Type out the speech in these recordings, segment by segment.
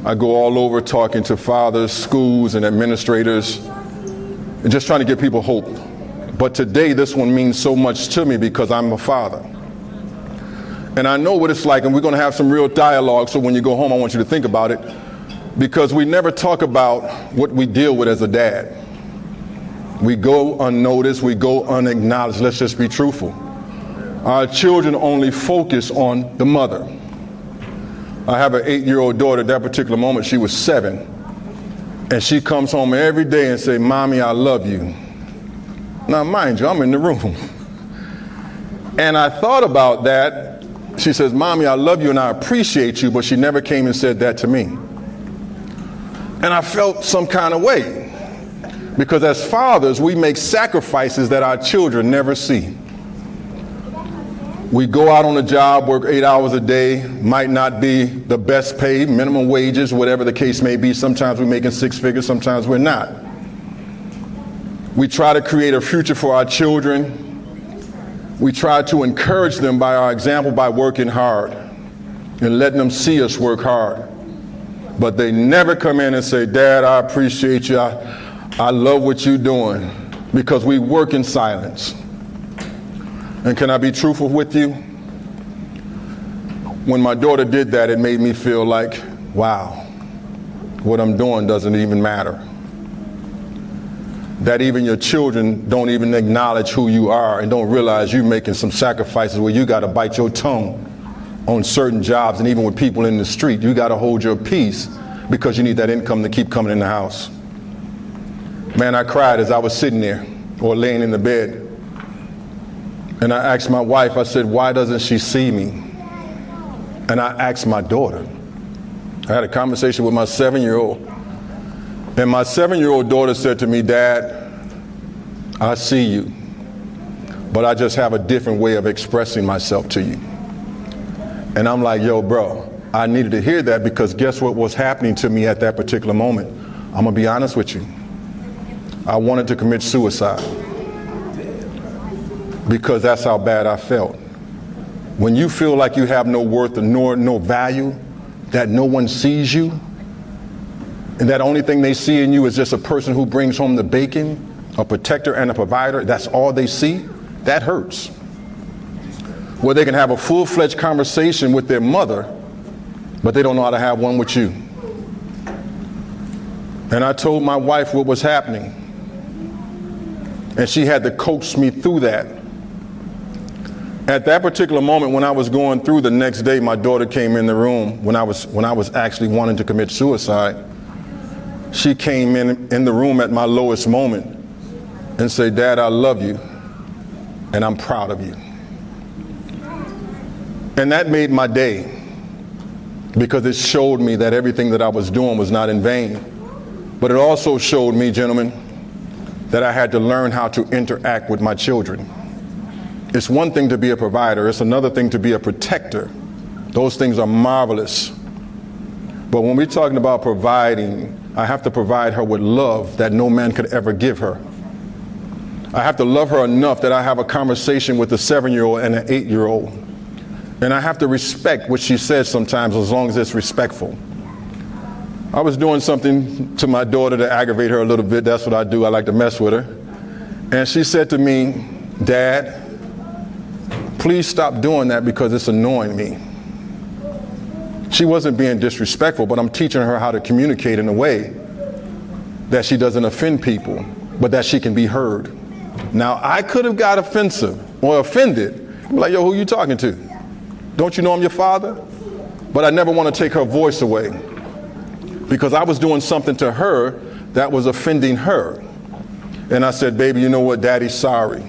I go all over talking to fathers, schools, and administrators, and just trying to give people hope. But today, this one means so much to me because I'm a father. And I know what it's like, and we're going to have some real dialogue, so when you go home, I want you to think about it, because we never talk about what we deal with as a dad. We go unnoticed, we go unacknowledged. Let's just be truthful. Our children only focus on the mother. I have an 8-year-old daughter. At that particular moment, she was 7. And she comes home every day and say, "Mommy, I love you." Now, mind you, I'm in the room. And I thought about that. She says, "Mommy, I love you and I appreciate you," but she never came and said that to me. And I felt some kind of way, because as fathers, we make sacrifices that our children never see. We go out on a job, work 8 hours a day, might not be the best pay, minimum wages, whatever the case may be. Sometimes we're making 6 figures, sometimes we're not. We try to create a future for our children. We try to encourage them by our example, by working hard and letting them see us work hard. But they never come in and say, "Dad, I appreciate you. I love what you're doing," because we work in silence. And can I be truthful with you? When my daughter did that, it made me feel like, wow, what I'm doing doesn't even matter. That even your children don't even acknowledge who you are and don't realize you're making some sacrifices where you got to bite your tongue on certain jobs, and even with people in the street, you got to hold your peace because you need that income to keep coming in the house. Man, I cried as I was sitting there or laying in the bed. And I asked my wife, I said, "Why doesn't she see me?" And I asked my daughter. I had a conversation with my 7-year-old. And my 7-year-old daughter said to me, "Dad, I see you, but I just have a different way of expressing myself to you." And I'm like, "Yo, bro, I needed to hear that, because guess what was happening to me at that particular moment? I'm going to be honest with you. I wanted to commit suicide, because that's how bad I felt. When you feel like you have no worth nor no value, that no one sees you, and that only thing they see in you is just a person who brings home the bacon, a protector and a provider, that's all they see, that hurts. Where they can have a full-fledged conversation with their mother, but they don't know how to have one with you. And I told my wife what was happening, and she had to coach me through that. At that particular moment, when I was going through, the next day my daughter came in the room when I was actually wanting to commit suicide. She came in the room at my lowest moment and said, "Dad, I love you and I'm proud of you." And that made my day, because it showed me that everything that I was doing was not in vain. But it also showed me, gentlemen, that I had to learn how to interact with my children. It's one thing to be a provider, it's another thing to be a protector. Those things are marvelous. But when we're talking about providing, I have to provide her with love that no man could ever give her. I have to love her enough that I have a conversation with a 7-year-old and an 8-year-old. And I have to respect what she says sometimes, as long as it's respectful. I was doing something to my daughter to aggravate her a little bit. That's what I do. I like to mess with her. And she said to me, "Dad, please stop doing that because it's annoying me." She wasn't being disrespectful, but I'm teaching her how to communicate in a way that she doesn't offend people, but that she can be heard. Now, I could have got offensive or offended. I'm like, "Yo, who you talking to? Don't you know I'm your father?" But I never want to take her voice away, because I was doing something to her that was offending her. And I said, "Baby, you know what? Daddy's sorry.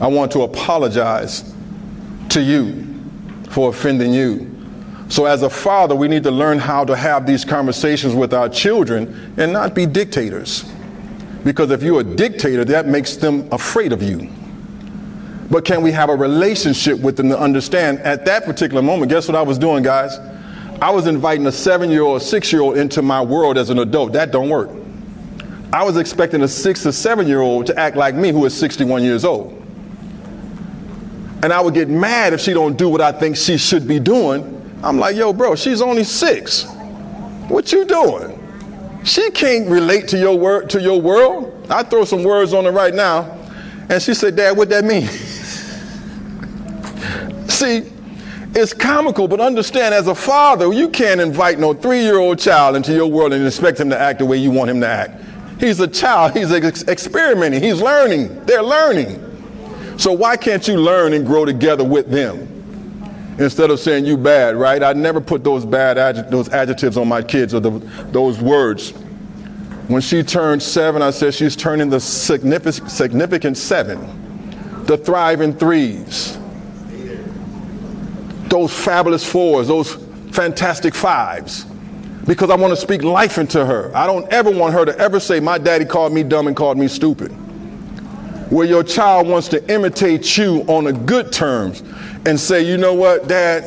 I want to apologize to you for offending you." So as a father, we need to learn how to have these conversations with our children and not be dictators. Because if you're a dictator, that makes them afraid of you. But can we have a relationship with them to understand? At that particular moment, guess what I was doing, guys? I was inviting a 7-year-old, 6-year-old into my world as an adult. That don't work. I was expecting a 6 or 7-year-old to act like me, who is 61 years old. And I would get mad if she don't do what I think she should be doing. I'm like, "Yo, bro, she's only 6. What you doing? She can't relate to your world. I throw some words on her right now, and she said, Dad, what that mean? See, it's comical, but understand, as a father, you can't invite no 3-year-old child into your world and expect him to act the way you want him to act. He's a child. He's experimenting. He's learning. They're learning. So why can't you learn and grow together with them instead of saying you bad, right? I never put those those adjectives on my kids or those words. When she turned 7, I said she's turning the significant 7, the thriving 3s, those fabulous 4s, those fantastic 5s. Because I want to speak life into her. I don't ever want her to ever say, my daddy called me dumb and called me stupid. Where your child wants to imitate you on a good terms and say, you know what, Dad,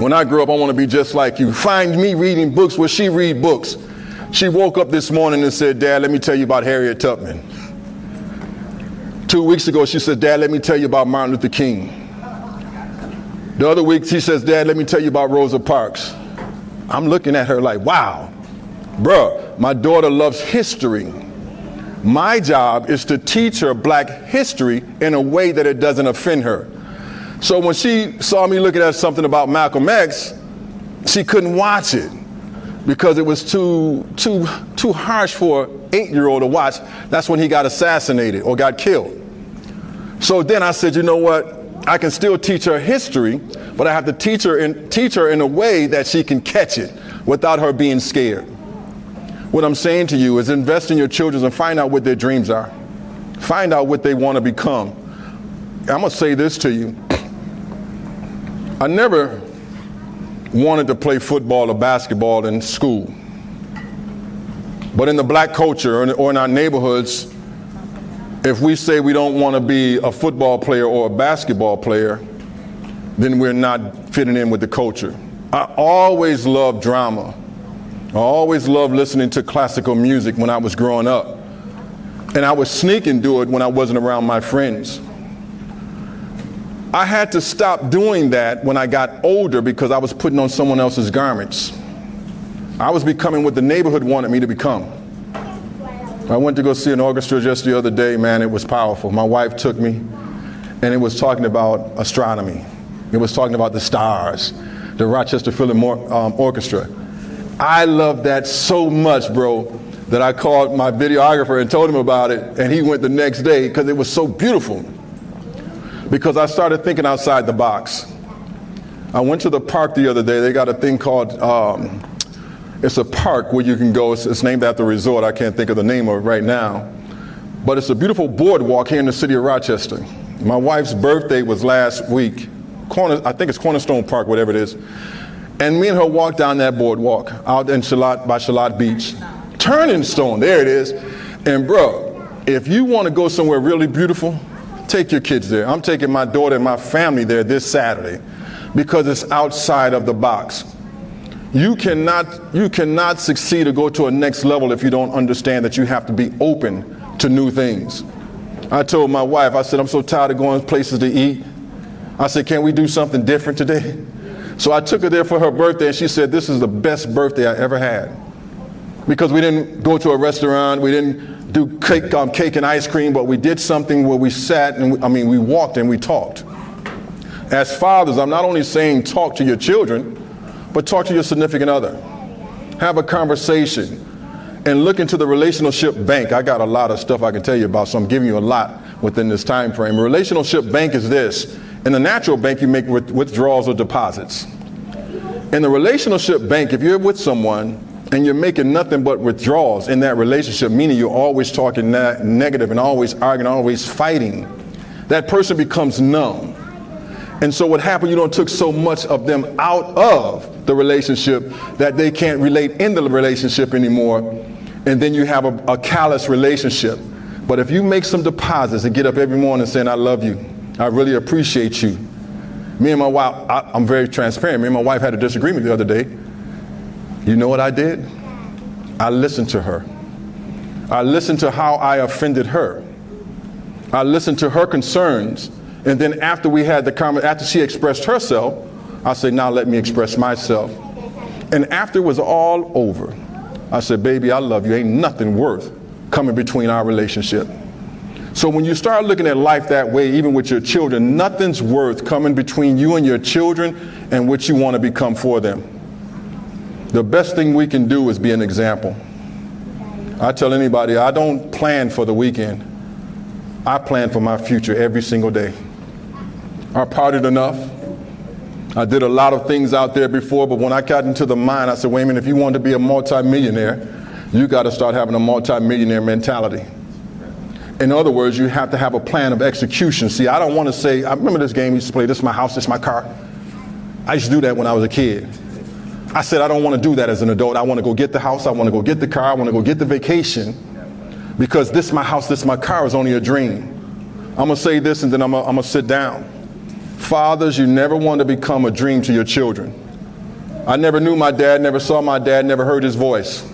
when I grow up, I want to be just like you. Find me reading books where she read books. She woke up this morning and said, Dad, let me tell you about Harriet Tubman. 2 weeks ago, she said, Dad, let me tell you about Martin Luther King. The other week, she says, Dad, let me tell you about Rosa Parks. I'm looking at her like, wow, bruh, my daughter loves history. My job is to teach her black history in a way that it doesn't offend her. So when she saw me looking at something about Malcolm X, she couldn't watch it because it was too harsh for an 8-year-old to watch. That's when he got assassinated or got killed. So then I said, you know what? I can still teach her history, but I have to teach her in a way that she can catch it without her being scared. What I'm saying to you is invest in your children and find out what their dreams are. Find out what they want to become. I'm going to say this to you. I never wanted to play football or basketball in school. But in the black culture or in our neighborhoods, if we say we don't want to be a football player or a basketball player, then we're not fitting in with the culture. I always loved drama. I always loved listening to classical music when I was growing up. And I would sneak and do it when I wasn't around my friends. I had to stop doing that when I got older because I was putting on someone else's garments. I was becoming what the neighborhood wanted me to become. I went to go see an orchestra just the other day, man, it was powerful. My wife took me, and it was talking about astronomy. It was talking about the stars, the Rochester Philharmonic Orchestra. I loved that so much, bro, that I called my videographer and told him about it, and he went the next day because it was so beautiful. Because I started thinking outside the box. I went to the park the other day. They got a thing called, it's a park where you can go. It's named after a resort. I can't think of the name of it right now. But it's a beautiful boardwalk here in the city of Rochester. My wife's birthday was last week. I think it's Cornerstone Park, whatever it is. And me and her walked down that boardwalk out in by Charlotte Beach. Turning Stone, there it is. And bro, if you want to go somewhere really beautiful, take your kids there. I'm taking my daughter and my family there this Saturday because it's outside of the box. You cannot succeed or go to a next level if you don't understand that you have to be open to new things. I told my wife, I said, I'm so tired of going places to eat. I said, can we do something different today? So I took her there for her birthday, and she said, this is the best birthday I ever had. Because we didn't go to a restaurant, we didn't do cake and ice cream, but we did something where we sat and we walked and we talked. As fathers, I'm not only saying talk to your children, but talk to your significant other. Have a conversation and look into the relationship bank. I got a lot of stuff I can tell you about, so I'm giving you a lot within this time frame. A relationship bank is this. In the natural bank, you make withdrawals or deposits. In the relationship bank, if you're with someone and you're making nothing but withdrawals in that relationship, meaning you're always talking negative and always arguing, always fighting, that person becomes numb. And so what happened, you took so much of them out of the relationship that they can't relate in the relationship anymore. And then you have a callous relationship. But if you make some deposits and get up every morning saying, I love you, I really appreciate you. Me and my wife, I'm very transparent. Me and my wife had a disagreement the other day. You know what I did? I listened to her. I listened to how I offended her. I listened to her concerns. And then after we had after she expressed herself, I said, now let me express myself. And after it was all over, I said, baby, I love you. Ain't nothing worth coming between our relationship. So when you start looking at life that way, even with your children, nothing's worth coming between you and your children and what you want to become for them. The best thing we can do is be an example. I tell anybody, I don't plan for the weekend. I plan for my future every single day. I partied enough. I did a lot of things out there before, but when I got into the mind, I said, wait a minute, if you want to be a multimillionaire, you got to start having a multimillionaire mentality. In other words, you have to have a plan of execution. See, I don't want to say, I remember this game we used to play, this is my house, this is my car. I used to do that when I was a kid. I said, I don't want to do that as an adult. I want to go get the house, I want to go get the car, I want to go get the vacation, because this is my house, this is my car is only a dream. I'm going to say this and then I'm going to sit down. Fathers, you never want to become a dream to your children. I never knew my dad, never saw my dad, never heard his voice.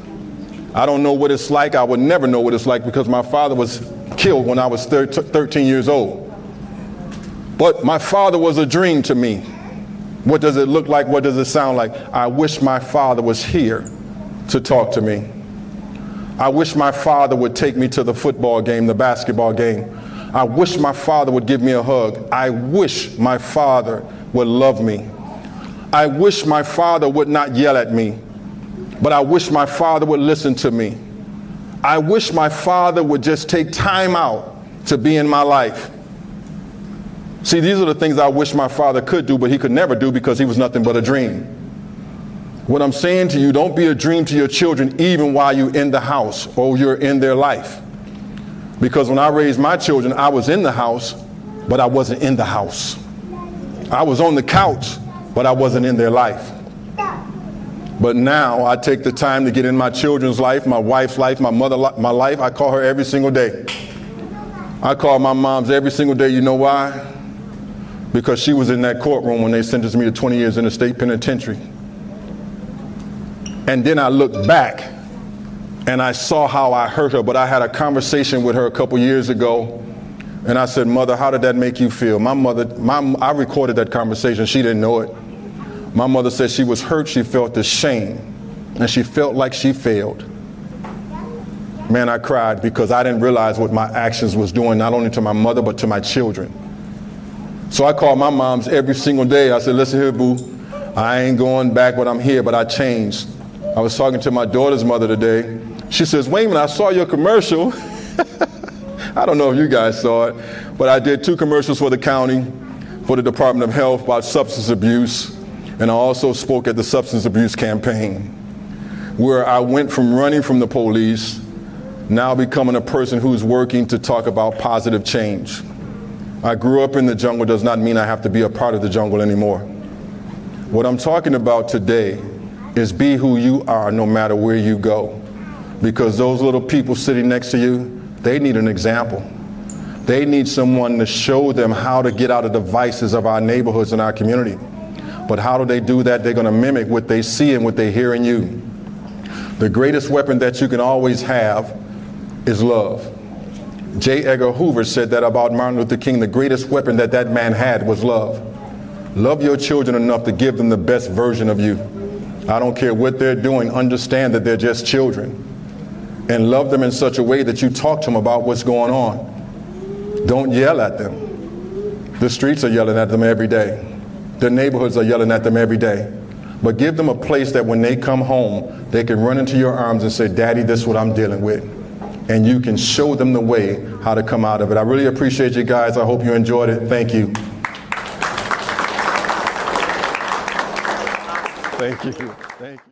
I don't know what it's like. I would never know what it's like because my father was killed when I was 13 years old. But my father was a dream to me. What does it look like? What does it sound like? I wish my father was here to talk to me. I wish my father would take me to the football game, the basketball game. I wish my father would give me a hug. I wish my father would love me. I wish my father would not yell at me, but I wish my father would listen to me. I wish my father would just take time out to be in my life. See, these are the things I wish my father could do, but he could never do because he was nothing but a dream. What I'm saying to you, don't be a dream to your children even while you're in the house or you're in their life. Because when I raised my children, I was in the house, but I wasn't in the house. I was on the couch, but I wasn't in their life. But now I take the time to get in my children's life, my wife's life, my my life. I call her every single day. I call my moms every single day. You know why? Because she was in that courtroom when they sentenced me to 20 years in the state penitentiary. And then I looked back and I saw how I hurt her, but I had a conversation with her a couple years ago, and I said, Mother, how did that make you feel? I recorded that conversation. She didn't know it. My mother said she was hurt, she felt the shame, and she felt like she failed. Man, I cried because I didn't realize what my actions was doing, not only to my mother, but to my children. So I called my moms every single day. I said, listen here, boo, I ain't going back, but I'm here, but I changed. I was talking to my daughter's mother today. She says, wait a minute, I saw your commercial. I don't know if you guys saw it, but I did 2 commercials for the county, for the Department of Health about substance abuse, and I also spoke at the substance abuse campaign, where I went from running from the police, now becoming a person who's working to talk about positive change. I grew up in the jungle does not mean I have to be a part of the jungle anymore. What I'm talking about today is be who you are no matter where you go. Because those little people sitting next to you, they need an example. They need someone to show them how to get out of the vices of our neighborhoods and our community. But how do they do that? They're going to mimic what they see and what they hear in you. The greatest weapon that you can always have is love. J. Edgar Hoover said that about Martin Luther King. The greatest weapon that that man had was love. Love your children enough to give them the best version of you. I don't care what they're doing. Understand that they're just children. And love them in such a way that you talk to them about what's going on. Don't yell at them. The streets are yelling at them every day. The neighborhoods are yelling at them every day. But give them a place that when they come home, they can run into your arms and say, Daddy, this is what I'm dealing with. And you can show them the way how to come out of it. I really appreciate you guys. I hope you enjoyed it. Thank you. Thank you. Thank you.